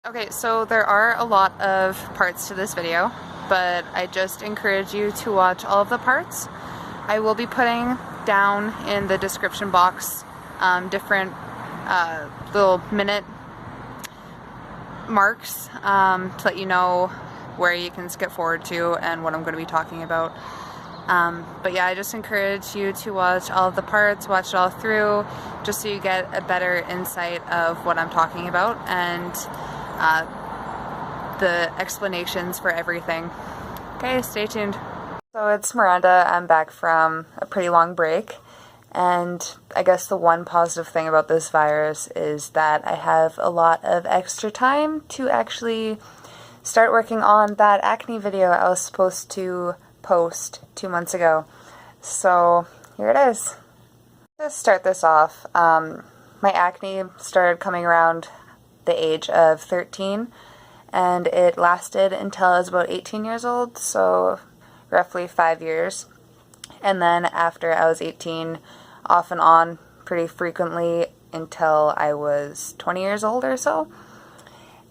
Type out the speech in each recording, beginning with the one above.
Okay, so there are a lot of parts to this video, but I just encourage you to watch all of the parts. I will be putting down in the description box different little minute marks to let you know where you can skip forward to and what I'm going to be talking about. But yeah, I just encourage you to watch all of the parts, watch it all through, just so you get a better insight of what I'm talking about and the explanations for everything. Okay, stay tuned. So it's Miranda. I'm back from a pretty long break, and I guess the one positive thing about this virus is that I have a lot of extra time to actually start working on that acne video I was supposed to post 2 months ago. So here it is. To start this off, my acne started coming around the age of 13, and it lasted until I was about 18 years old, so roughly 5 years. And then after I was 18, off and on pretty frequently until I was 20 years old or so.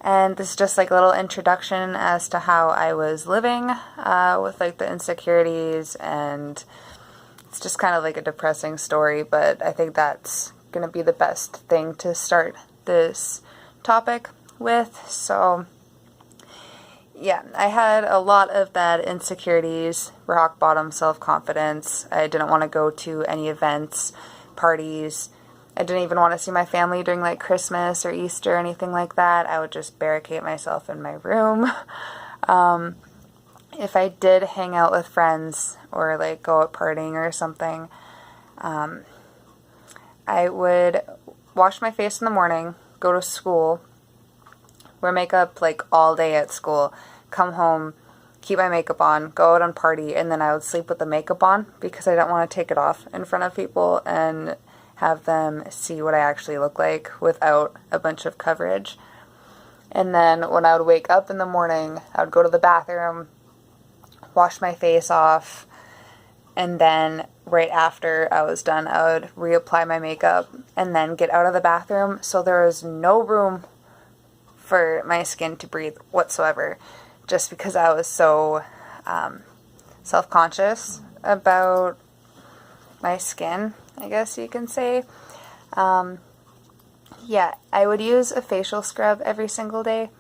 And this is just like a little introduction as to how I was living with like the insecurities, and it's just kind of like a depressing story, but I think that's going to be the best thing to start this topic with. So yeah, I had a lot of that insecurities, rock bottom self-confidence. I didn't want to go to any events, parties. I didn't even want to see my family during like Christmas or Easter or anything like that. I would just barricade myself in my room. If I did hang out with friends or like go out partying or something, I would wash my face in the morning, go to school, wear makeup like all day at school, come home, keep my makeup on, go out and party, and then I would sleep with the makeup on because I didn't want to take it off in front of people and have them see what I actually look like without a bunch of coverage. And then when I would wake up in the morning, I would go to the bathroom, wash my face off, and then right after I was done, I would reapply my makeup and then get out of the bathroom so there was no room for my skin to breathe whatsoever, just because I was so self-conscious about my skin, I guess you can say. Yeah, I would use a facial scrub every single day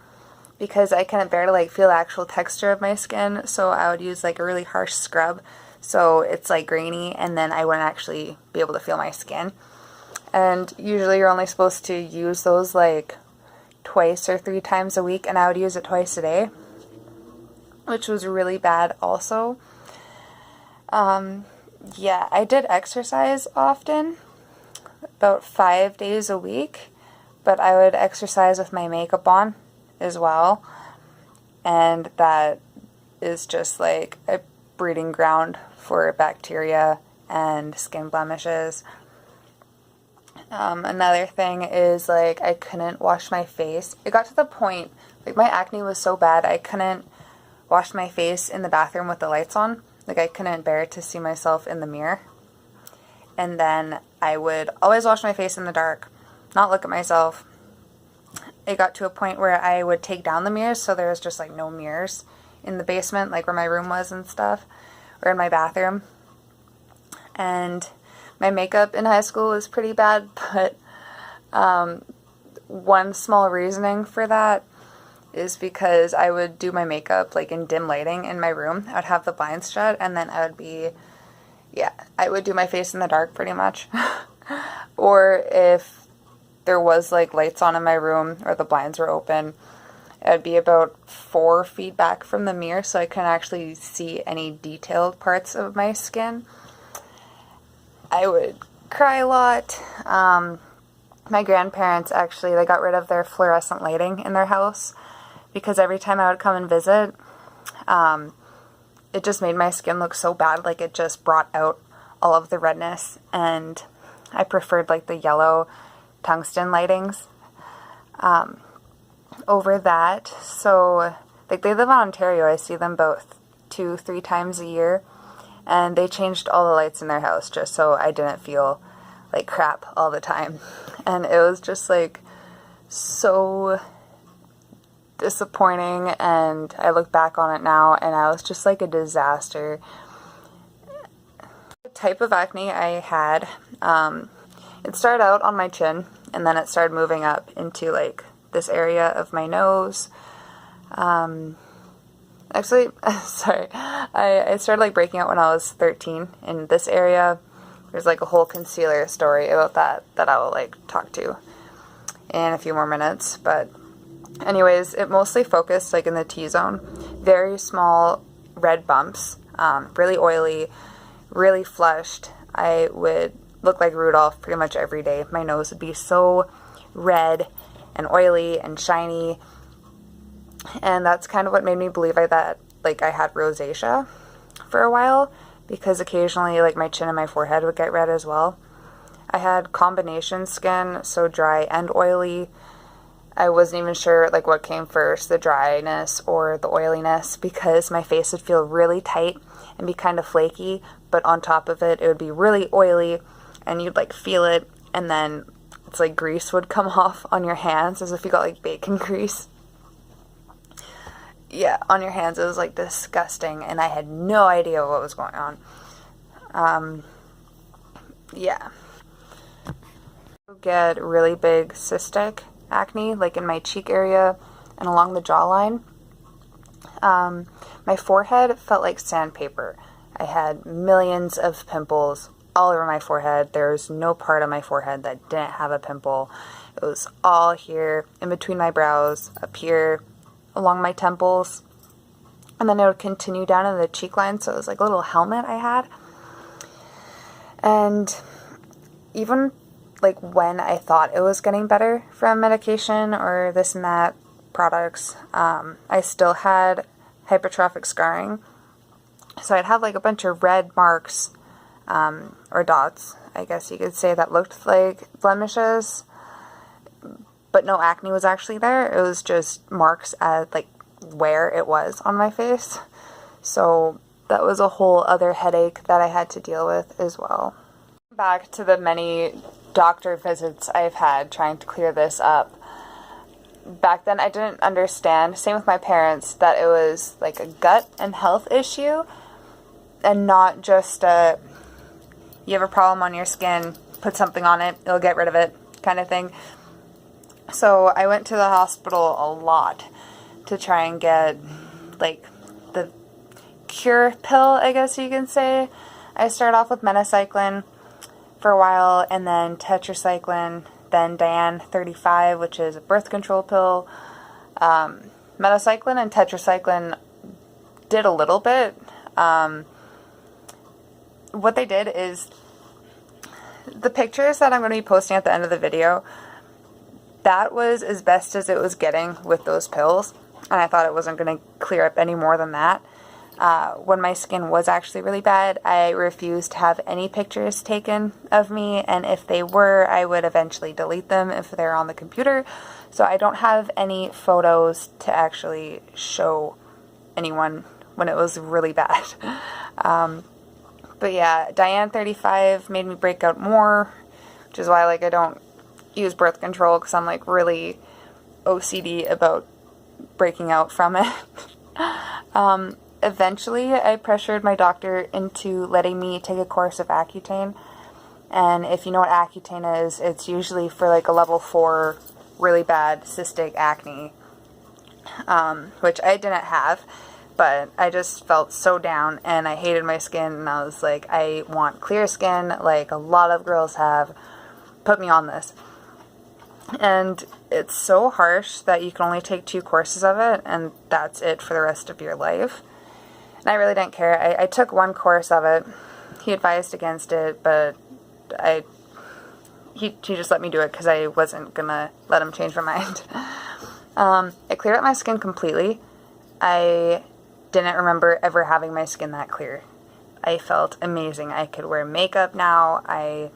because I couldn't bear to like feel the actual texture of my skin, so I would use like a really harsh scrub so it's like grainy, and then I wouldn't actually be able to feel my skin. And usually you're only supposed to use those like twice or 3 times a week, and I would use it twice a day, which was really bad also. Yeah, I did exercise often, about 5 days a week, but I would exercise with my makeup on as well, and that is just like a breeding ground for bacteria and skin blemishes. Another thing is like I couldn't wash my face. It got to the point, like my acne was so bad I couldn't wash my face in the bathroom with the lights on. Like I couldn't bear to see myself in the mirror. And then I would always wash my face in the dark, not look at myself. It got to a point where I would take down the mirrors so there was just like no mirrors in the basement, like where my room was and stuff, or in my bathroom. And my makeup in high school was pretty bad, but one small reasoning for that is because I would do my makeup like in dim lighting in my room. I would have the blinds shut, and then I would do my face in the dark pretty much. Or if there was like lights on in my room or the blinds were open, it would be about 4 feet back from the mirror so I couldn't actually see any detailed parts of my skin. I would cry a lot. My grandparents actually, they got rid of their fluorescent lighting in their house because every time I would come and visit, it just made my skin look so bad. Like it just brought out all of the redness, and I preferred like the yellow tungsten lightings over that. So like they live in Ontario. I see them both 2-3 times a year, and they changed all the lights in their house just so I didn't feel like crap all the time. And it was just like so disappointing, and I look back on it now and I was just like a disaster. The type of acne I had, it started out on my chin and then it started moving up into like this area of my nose. Actually, sorry, I started like breaking out when I was 13 in this area. There's like a whole concealer story about that I will like talk to in a few more minutes. But anyways, it mostly focused like in the T-zone. Very small red bumps, really oily, really flushed. I would look like Rudolph pretty much every day. My nose would be so red and oily and shiny. And that's kind of what made me believe I had rosacea for a while, because occasionally like my chin and my forehead would get red as well. I had combination skin, so dry and oily. I wasn't even sure like what came first, the dryness or the oiliness, because my face would feel really tight and be kind of flaky, but on top of it, it would be really oily and you'd like feel it, and then it's like grease would come off on your hands as if you got like bacon grease. Yeah, on your hands. It was like disgusting, and I had no idea what was going on. Yeah. Get really big cystic acne, like in my cheek area and along the jawline. My forehead felt like sandpaper. I had millions of pimples all over my forehead. There was no part of my forehead that didn't have a pimple. It was all here, in between my brows, up here, along my temples, and then it would continue down in the cheek line, so it was like a little helmet I had. And even like when I thought it was getting better from medication or this and that products, I still had hypertrophic scarring. So I'd have like a bunch of red marks, or dots, I guess you could say, that looked like blemishes, but no acne was actually there. It was just marks at like where it was on my face. So that was a whole other headache that I had to deal with as well. Back to the many doctor visits I've had trying to clear this up. Back then I didn't understand, same with my parents, that it was like a gut and health issue and not just you have a problem on your skin, put something on it, it'll get rid of it kind of thing. So I went to the hospital a lot to try and get like the cure pill, I guess you can say. I started off with minocycline for a while, and then tetracycline, then Diane 35, which is a birth control pill. Minocycline and tetracycline did a little bit. What they did is, the pictures that I'm going to be posting at the end of the video, that was as best as it was getting with those pills, and I thought it wasn't going to clear up any more than that. When my skin was actually really bad, I refused to have any pictures taken of me, and if they were, I would eventually delete them if they're on the computer. So I don't have any photos to actually show anyone when it was really bad. But yeah, Diane 35 made me break out more, which is why like I don't use birth control, because I'm like really OCD about breaking out from it. Eventually I pressured my doctor into letting me take a course of Accutane, and if you know what Accutane is, it's usually for like a level 4 really bad cystic acne, which I didn't have, but I just felt so down and I hated my skin, and I was like, I want clear skin like a lot of girls have, put me on this. And it's so harsh that you can only take 2 courses of it, and that's it for the rest of your life. And I really didn't care. I took 1 course of it. He advised against it, but he just let me do it because I wasn't gonna let him change my mind. It cleared up my skin completely. I didn't remember ever having my skin that clear. I felt amazing. I could wear makeup now. I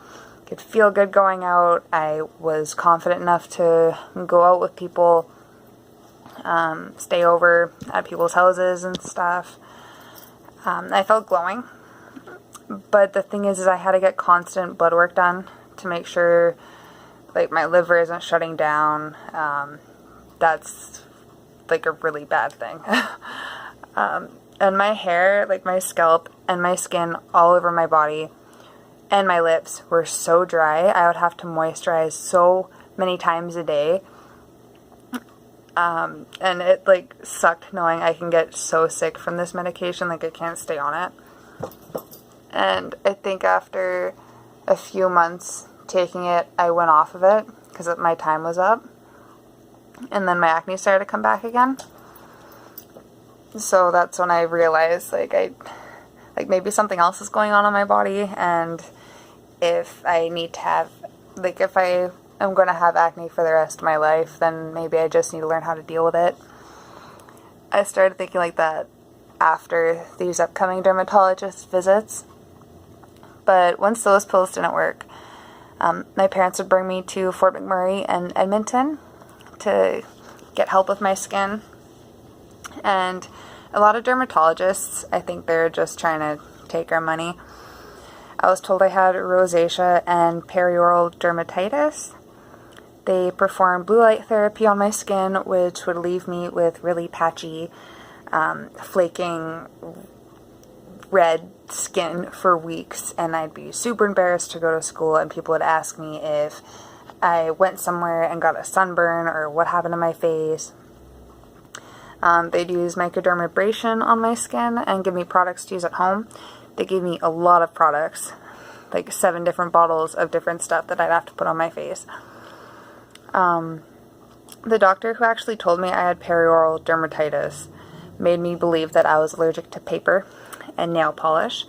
could feel good going out. I was confident enough to go out with people, stay over at people's houses and stuff. I felt glowing, but the thing is I had to get constant blood work done to make sure like my liver isn't shutting down. That's like a really bad thing. And my hair, like my scalp and my skin all over my body and my lips were so dry. I would have to moisturize so many times a day. And it like sucked knowing I can get so sick from this medication, like I can't stay on it. And I think after a few months taking it, I went off of it because my time was up. And then my acne started to come back again. So that's when I realized like maybe something else is going on in my body, and if I need to have, like if I am going to have acne for the rest of my life, then maybe I just need to learn how to deal with it. I started thinking like that after these upcoming dermatologist visits. But once those pills didn't work, my parents would bring me to Fort McMurray and Edmonton to get help with my skin. And a lot of dermatologists, I think they're just trying to take our money. I was told I had rosacea and perioral dermatitis. They performed blue light therapy on my skin, which would leave me with really patchy, flaking red skin for weeks, and I'd be super embarrassed to go to school, and people would ask me if I went somewhere and got a sunburn or what happened to my face. They'd use microdermabrasion on my skin and give me products to use at home. They gave me a lot of products, like 7 different bottles of different stuff that I'd have to put on my face. The doctor who actually told me I had perioral dermatitis made me believe that I was allergic to paper and nail polish.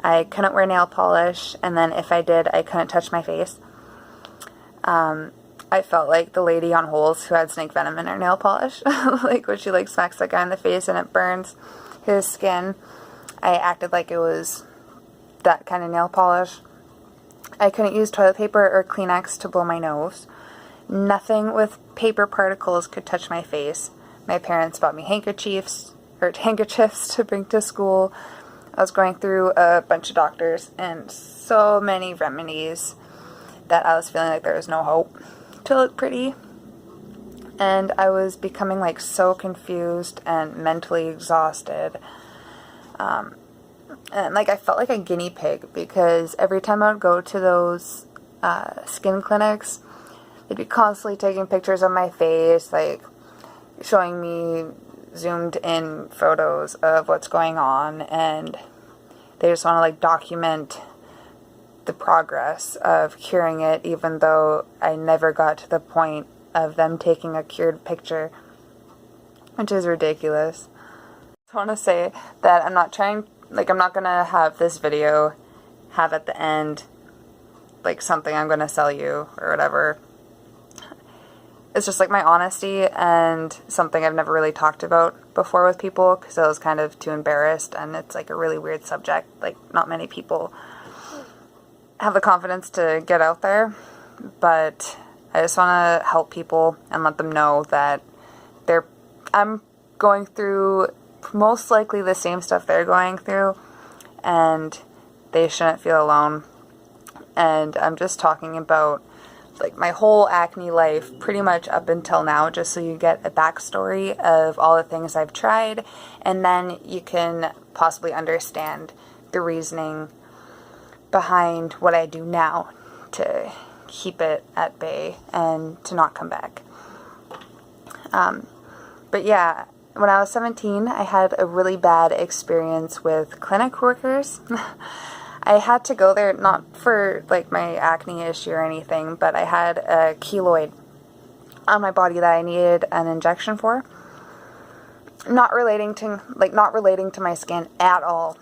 I couldn't wear nail polish, and then if I did, I couldn't touch my face. I felt like the lady on Holes who had snake venom in her nail polish. Like when she like smacks that guy in the face and it burns his skin. I acted like it was that kind of nail polish. I couldn't use toilet paper or Kleenex to blow my nose. Nothing with paper particles could touch my face. My parents bought me handkerchiefs to bring to school. I was going through a bunch of doctors and so many remedies that I was feeling like there was no hope to look pretty. And I was becoming like so confused and mentally exhausted. And like I felt like a guinea pig, because every time I would go to those skin clinics, they'd be constantly taking pictures of my face, like showing me zoomed in photos of what's going on, and they just want to like document the progress of curing it, even though I never got to the point of them taking a cured picture, which is ridiculous. I want to say that I'm not gonna have this video have at the end like something I'm gonna sell you or whatever. It's just like my honesty and something I've never really talked about before with people because I was kind of too embarrassed, and it's like a really weird subject. Like not many people have the confidence to get out there, but I just want to help people and let them know that I'm going through most likely the same stuff they're going through, and they shouldn't feel alone. And I'm just talking about like my whole acne life pretty much up until now, just so you get a backstory of all the things I've tried, and then you can possibly understand the reasoning behind what I do now to keep it at bay and to not come back. But yeah, when I was 17, I had a really bad experience with clinic workers. I had to go there not for like my acne issue or anything, but I had a keloid on my body that I needed an injection for. Not relating to my skin at all.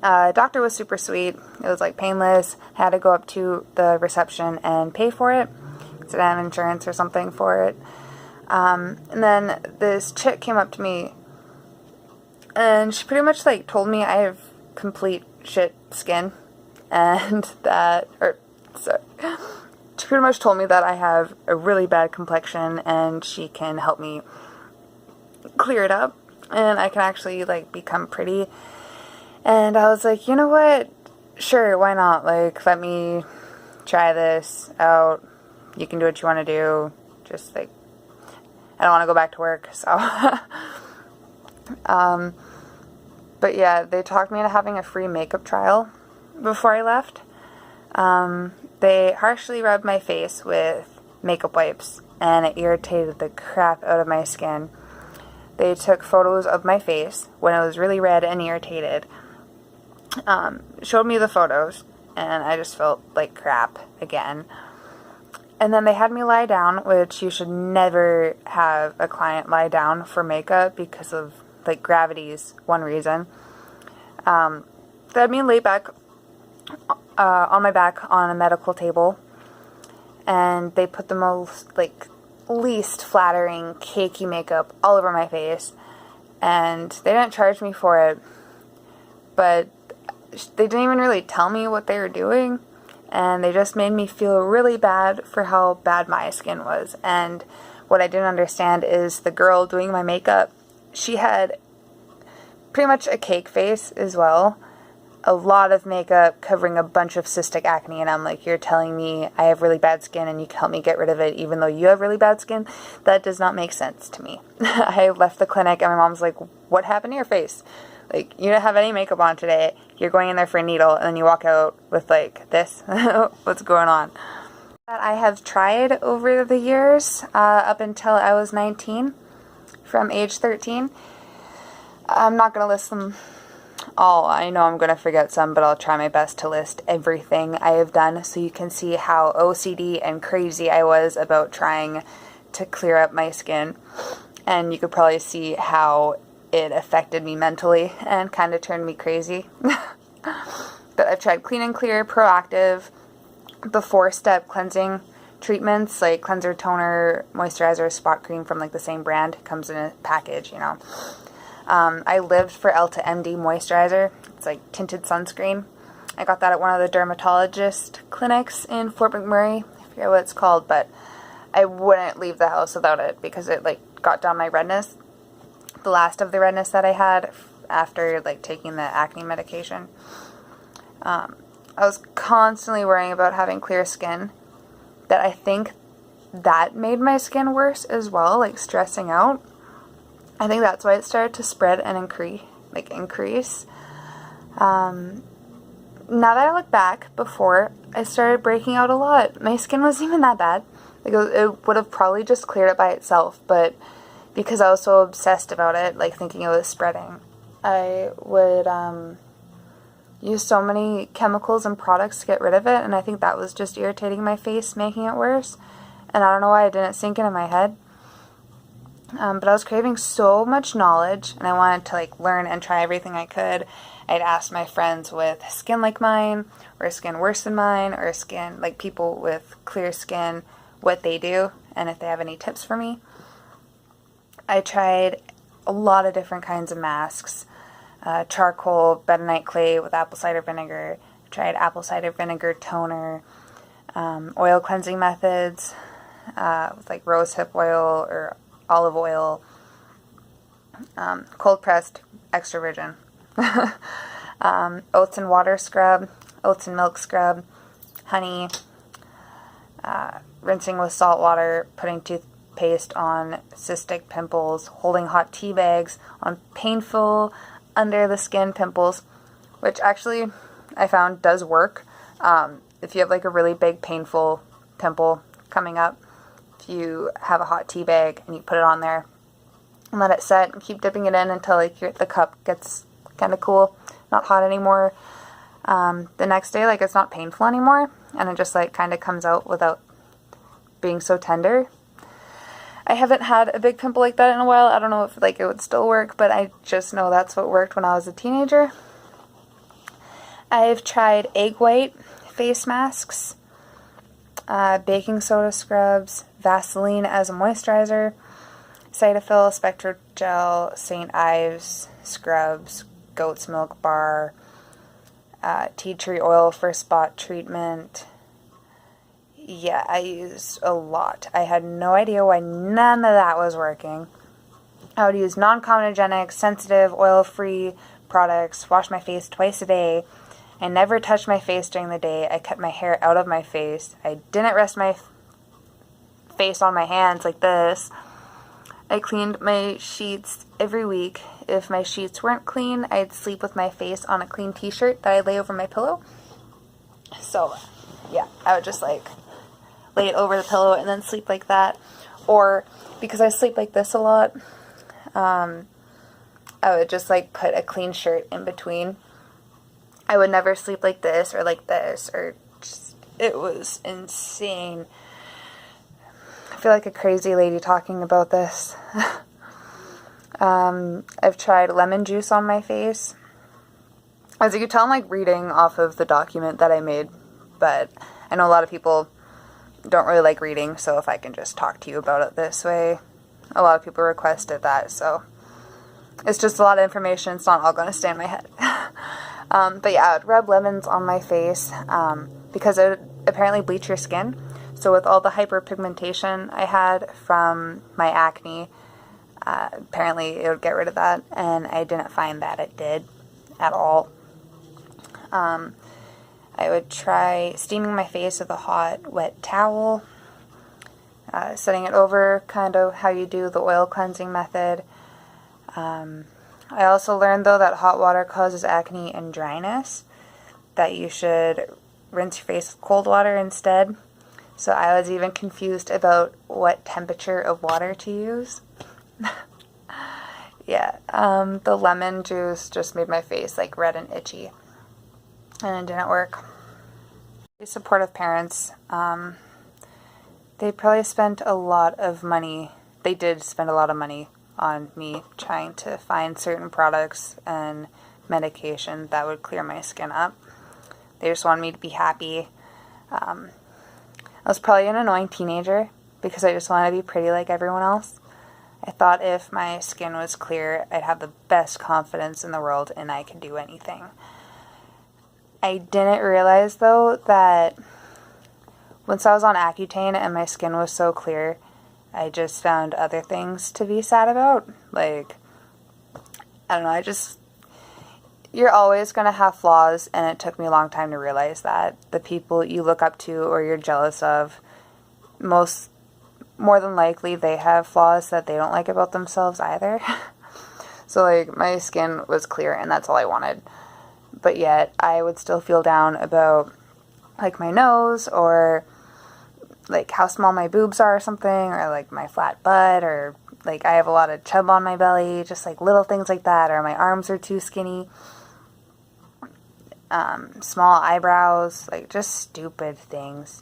Doctor was super sweet. It was like painless. I had to go up to the reception and pay for it. So I have insurance or something for it. And then this chick came up to me and she pretty much like told me I have complete shit skin, and she pretty much told me that I have a really bad complexion and she can help me clear it up and I can actually like become pretty. And I was like, you know what? Sure, why not? Like, let me try this out. You can do what you want to do. Just like, I don't want to go back to work, so. But yeah, they talked me into having a free makeup trial before I left. They harshly rubbed my face with makeup wipes, and it irritated the crap out of my skin. They took photos of my face when it was really red and irritated, showed me the photos, and I just felt like crap again. And then they had me lie down, which you should never have a client lie down for makeup because of, like, gravity is one reason. They had me lay back on my back on a medical table, and they put the most, like, least flattering, cakey makeup all over my face, and they didn't charge me for it, but they didn't even really tell me what they were doing, and they just made me feel really bad for how bad my skin was. And what I didn't understand is the girl doing my makeup, she had pretty much a cake face as well. A lot of makeup covering a bunch of cystic acne, and I'm like, you're telling me I have really bad skin and you can help me get rid of it even though you have really bad skin? That does not make sense to me. I left the clinic and my mom's like, what happened to your face? Like, you didn't have any makeup on today. You're going in there for a needle and then you walk out with, like, this. What's going on? That I have tried over the years, up until I was 19, from age 13. I'm not going to list them all. I know I'm going to forget some, but I'll try my best to list everything I have done so you can see how OCD and crazy I was about trying to clear up my skin. And you could probably see how it affected me mentally and kind of turned me crazy. But I've tried Clean and Clear, Proactive, the 4-step cleansing treatments like cleanser, toner, moisturizer, spot cream from like the same brand. It comes in a package, you know. I lived for Elta MD moisturizer. It's like tinted sunscreen. I got that at one of the dermatologist clinics in Fort McMurray. I forget what it's called, but I wouldn't leave the house without it because it like got down my redness. The last of the redness that I had after like taking the acne medication. I was constantly worrying about having clear skin. That I think that made my skin worse as well, like stressing out. I think that's why it started to spread and increase. Now that I look back, before I started breaking out a lot, my skin wasn't even that bad. Like it would have probably just cleared it by itself, but because I was so obsessed about it, like thinking it was spreading, I would use so many chemicals and products to get rid of it, and I think that was just irritating my face, making it worse. And I don't know why it didn't sink into my head. But I was craving so much knowledge, and I wanted to like learn and try everything I could. I'd ask my friends with skin like mine, or skin worse than mine, or skin like people with clear skin, what they do, and if they have any tips for me. I tried a lot of different kinds of masks. Charcoal, bentonite clay with apple cider vinegar. I tried apple cider vinegar toner, oil cleansing methods, with like rosehip oil or olive oil, cold pressed extra virgin, oats and water scrub, oats and milk scrub, honey, rinsing with salt water, putting toothpaste on cystic pimples, holding hot tea bags on painful under the skin pimples, which actually I found does work. If you have like a really big painful pimple coming up, if you have a hot tea bag and you put it on there and let it set and keep dipping it in until like the cup gets kind of cool, not hot anymore. The next day, like, it's not painful anymore, and it just like kind of comes out without being so tender. I haven't had a big pimple like that in a while. I don't know if like it would still work, but I just know that's what worked when I was a teenager. I've tried egg white face masks, baking soda scrubs, Vaseline as a moisturizer, Cetaphil, Spectrogel, St. Ives scrubs, goat's milk bar, tea tree oil for spot treatment. Yeah, I used a lot. I had no idea why none of that was working. I would use non-comedogenic, sensitive, oil-free products, wash my face twice a day. I never touched my face during the day. I cut my hair out of my face. I didn't rest my face on my hands like this. I cleaned my sheets every week. If my sheets weren't clean, I'd sleep with my face on a clean t-shirt that I'd lay over my pillow. So, yeah, I would just like lay it over the pillow and then sleep like that. Or, because I sleep like this a lot, I would just like put a clean shirt in between. I would never sleep like this or just, it was insane. I feel like a crazy lady talking about this. I've tried lemon juice on my face. As you can tell, I'm like reading off of the document that I made, but I know a lot of people don't really like reading, so if I can just talk to you about it this way. A lot of people requested that, so it's just a lot of information. It's not all going to stay in my head. But yeah, I would rub lemons on my face because it would apparently bleach your skin. So with all the hyperpigmentation I had from my acne, apparently it would get rid of that, and I didn't find that it did at all. I would try steaming my face with a hot, wet towel, setting it over, kind of how you do the oil cleansing method. I also learned, though, that hot water causes acne and dryness, that you should rinse your face with cold water instead. So I was even confused about what temperature of water to use. Yeah, the lemon juice just made my face like red and itchy, and it didn't work. Supportive parents, they probably spent a lot of money. They did spend a lot of money on me trying to find certain products and medication that would clear my skin up. They just wanted me to be happy. I was probably an annoying teenager because I just wanted to be pretty like everyone else. I thought if my skin was clear, I'd have the best confidence in the world and I could do anything. I didn't realize, though, that once I was on Accutane and my skin was so clear, I just found other things to be sad about. Like, I don't know, you're always going to have flaws, and it took me a long time to realize that. The people you look up to or you're jealous of, more than likely, they have flaws that they don't like about themselves either. So, like, my skin was clear, and that's all I wanted. But yet, I would still feel down about, like, my nose, or, like, how small my boobs are or something, or, like, my flat butt, or, like, I have a lot of chub on my belly, just, like, little things like that, or my arms are too skinny, small eyebrows, like, just stupid things.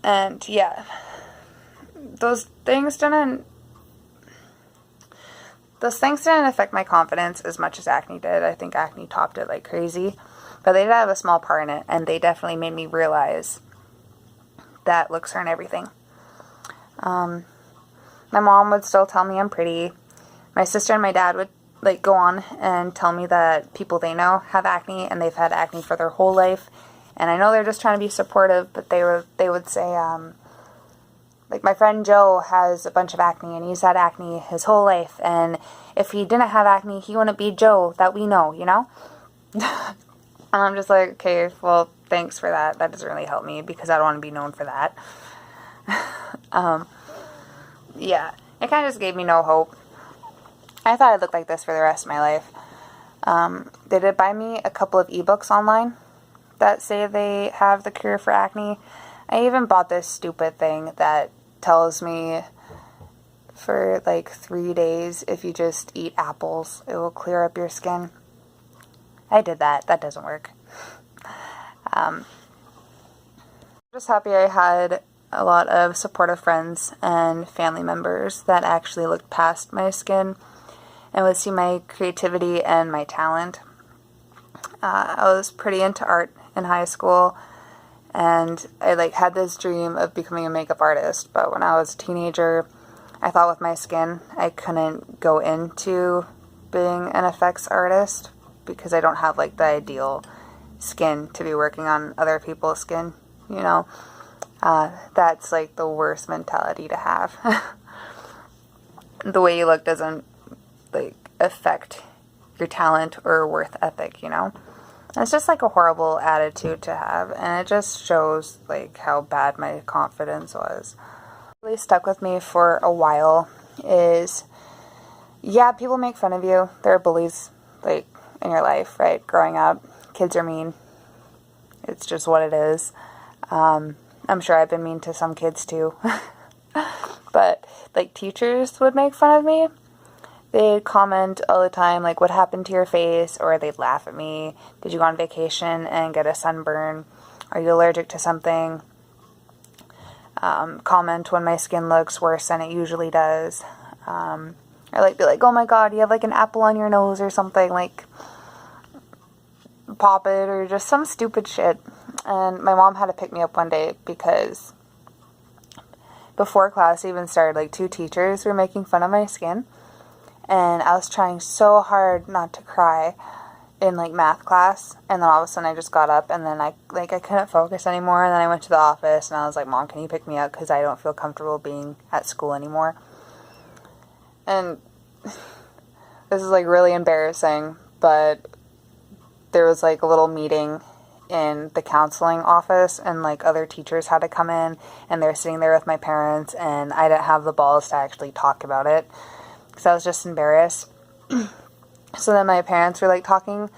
And, yeah, those things didn't affect my confidence as much as acne did. I think acne topped it like crazy. But they did have a small part in it, and they definitely made me realize that looks aren't everything. My mom would still tell me I'm pretty. My sister and my dad would like go on and tell me that people they know have acne, and they've had acne for their whole life. And I know they're just trying to be supportive, but they would say, like, my friend Joe has a bunch of acne, and he's had acne his whole life, and if he didn't have acne, he wouldn't be Joe that we know, you know? And I'm just like, okay, well, thanks for that. That doesn't really help me, because I don't want to be known for that. Yeah, it kind of just gave me no hope. I thought I'd look like this for the rest of my life. They did buy me a couple of ebooks online that say they have the cure for acne. I even bought this stupid thing that tells me for like 3 days, if you just eat apples, it will clear up your skin. I did that. That doesn't work. I'm just happy I had a lot of supportive friends and family members that actually looked past my skin and would see my creativity and my talent. I was pretty into art in high school, and I like had this dream of becoming a makeup artist, but when I was a teenager, I thought with my skin I couldn't go into being an effects artist because I don't have like the ideal skin to be working on other people's skin, you know. That's like the worst mentality to have. The way you look doesn't like affect your talent or worth ethic, you know. It's just like a horrible attitude to have, and it just shows like how bad my confidence was. Really stuck with me for a while is, yeah, people make fun of you. There are bullies, like, in your life, right? Growing up, kids are mean. It's just what it is. I'm sure I've been mean to some kids too. But, like, teachers would make fun of me. They'd comment all the time, like, what happened to your face? Or they'd laugh at me. Did you go on vacation and get a sunburn? Are you allergic to something? Comment when my skin looks worse than it usually does. Or, like, be like, oh my god, you have, like, an apple on your nose or something. Like, pop it, or just some stupid shit. And my mom had to pick me up one day because before class even started, like, 2 teachers were making fun of my skin. And I was trying so hard not to cry in, like, math class. And then all of a sudden I just got up and then I couldn't focus anymore. And then I went to the office and I was like, Mom, can you pick me up? Because I don't feel comfortable being at school anymore. And this is, like, really embarrassing, but there was, like, a little meeting in the counseling office, and, like, other teachers had to come in, and they're sitting there with my parents, and I didn't have the balls to actually talk about it, because I was just embarrassed. So then my parents were, like, talking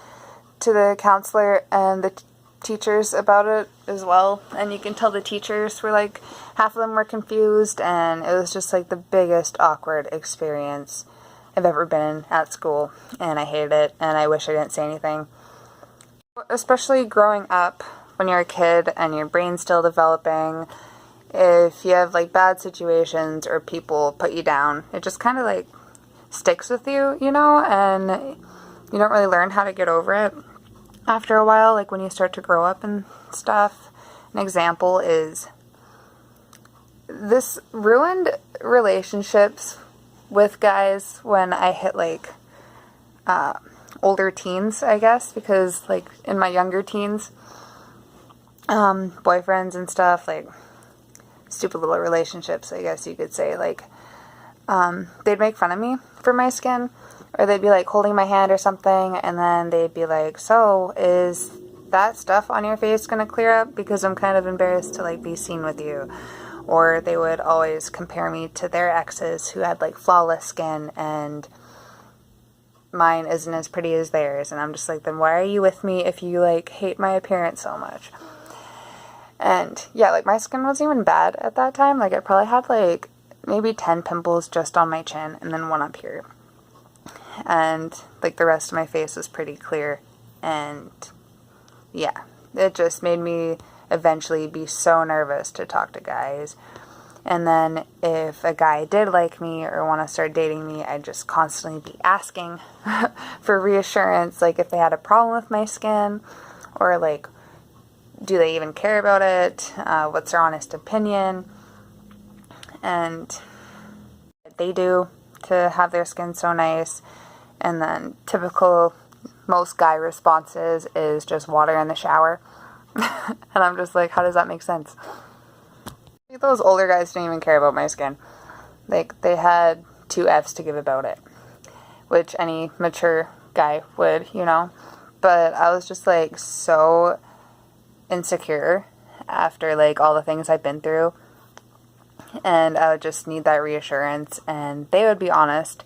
to the counselor and the teachers about it as well, and you can tell the teachers were, like, half of them were confused, and it was just, like, the biggest awkward experience I've ever been in at school, and I hated it, and I wish I didn't say anything. Especially growing up, when you're a kid and your brain's still developing, if you have, like, bad situations or people put you down, it just kind of, like, sticks with you, you know, and you don't really learn how to get over it after a while, like, when you start to grow up and stuff. An example is, this ruined relationships with guys when I hit, like, older teens, I guess, because, like, in my younger teens, boyfriends and stuff, like, stupid little relationships, I guess you could say, like, they'd make fun of me for my skin, or they'd be, like, holding my hand or something, and then they'd be like, so, is that stuff on your face gonna clear up? Because I'm kind of embarrassed to, like, be seen with you. Or they would always compare me to their exes who had, like, flawless skin, and mine isn't as pretty as theirs, and I'm just like, then why are you with me if you, like, hate my appearance so much? And yeah, like, my skin wasn't even bad at that time. Like, I probably had, like, maybe 10 pimples just on my chin and then one up here, and, like, the rest of my face was pretty clear. And yeah, it just made me eventually be so nervous to talk to guys. And then if a guy did like me or want to start dating me, I'd just constantly be asking for reassurance, like, if they had a problem with my skin, or, like, do they even care about it? What's their honest opinion? And they do to have their skin so nice. And then typical most guy responses is just water in the shower. And I'm just like, how does that make sense? Those older guys didn't even care about my skin. Like, they had 2 F's to give about it, which any mature guy would, you know. But I was just, like, so insecure after, like, all the things I've been through, and I would just need that reassurance, and they would be honest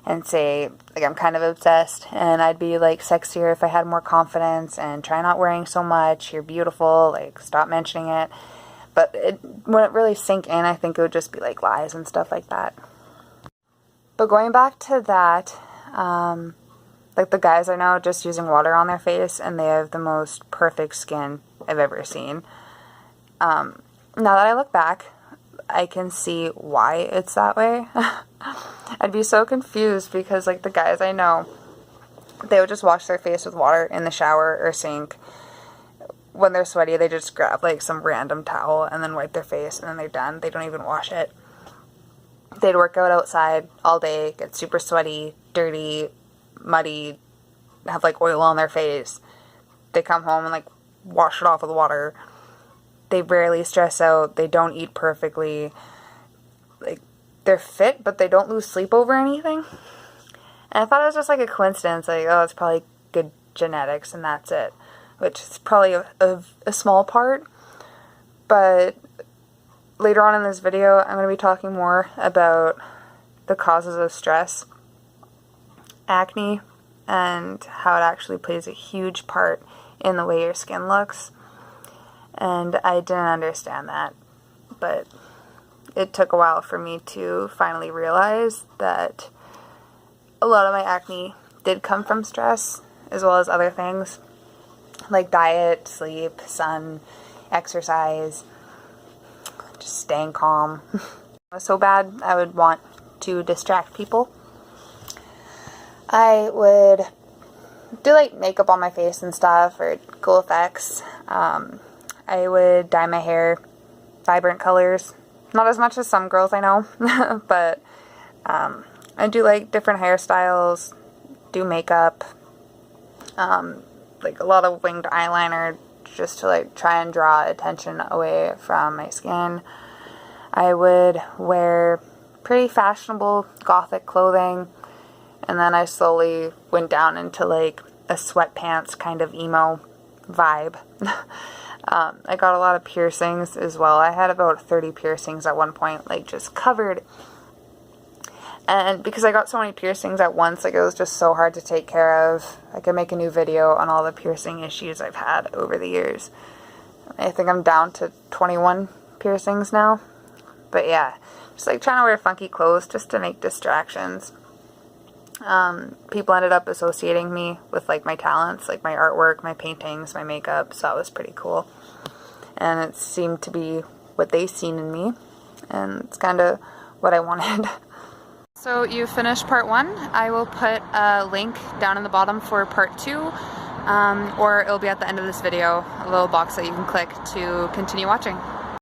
and say, like, I'm kind of obsessed, and I'd be, like, sexier if I had more confidence, and try not wearing so much, you're beautiful, like, stop mentioning it. But it wouldn't really sink in. I think it would just be, like, lies and stuff like that. But going back to that, like, the guys I know just using water on their face, and they have the most perfect skin I've ever seen. Now that I look back, I can see why it's that way. I'd be so confused because, like, the guys I know, they would just wash their face with water in the shower or sink. When they're sweaty, they just grab, like, some random towel and then wipe their face, and then they're done. They don't even wash it. They'd work out outside all day, get super sweaty, dirty, muddy, have, like, oil on their face. They come home and, like, wash it off with water. They rarely stress out. They don't eat perfectly. Like, they're fit, but they don't lose sleep over anything. And I thought it was just, like, a coincidence. Like, oh, it's probably good genetics, and that's it. Which is probably a small part, but later on in this video, I'm going to be talking more about the causes of stress, acne, and how it actually plays a huge part in the way your skin looks. And I didn't understand that, but it took a while for me to finally realize that a lot of my acne did come from stress, as well as other things like diet, sleep, sun, exercise, just staying calm. It was so bad I would want to distract people. I would do like makeup on my face and stuff, or cool effects. I would dye my hair vibrant colors. Not as much as some girls I know, but I do like different hairstyles, do makeup, like a lot of winged eyeliner just to like try and draw attention away from my skin. I would wear pretty fashionable gothic clothing, and then I slowly went down into like a sweatpants kind of emo vibe. I got a lot of piercings as well. I had about 30 piercings at one point, like just covered. And because I got so many piercings at once, like it was just so hard to take care of. I could make a new video on all the piercing issues I've had over the years. I think I'm down to 21 piercings now. But yeah, just like trying to wear funky clothes just to make distractions. People ended up associating me with like my talents, like my artwork, my paintings, my makeup, so that was pretty cool. And it seemed to be what they seen in me, and it's kind of what I wanted. So you finished part 1. I will put a link down in the bottom for part 2, or it'll be at the end of this video, a little box that you can click to continue watching.